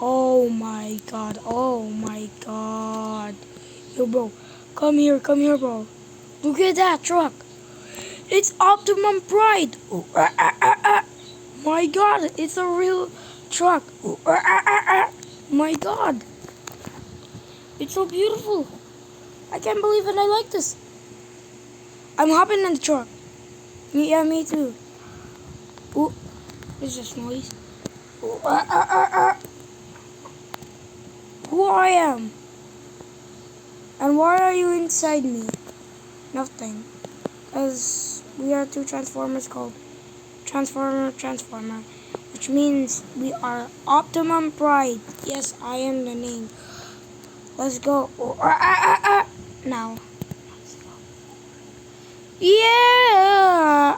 Oh my god. Oh my god. Yo, bro. Come here, bro. Look at that truck. It's Optimum Pride. Oh, my god, it's a real truck. Oh, my god. It's so beautiful. I can't believe it. I like this. I'm hopping in the truck. Yeah, me too. Ooh, there's this noise. Ooh, Who I am? And why are you inside me? Nothing. Because we are two Transformers called Transformer, which means we are Optimum Pride. Yes, I am the name. Let's go. Ooh, now. Yeah.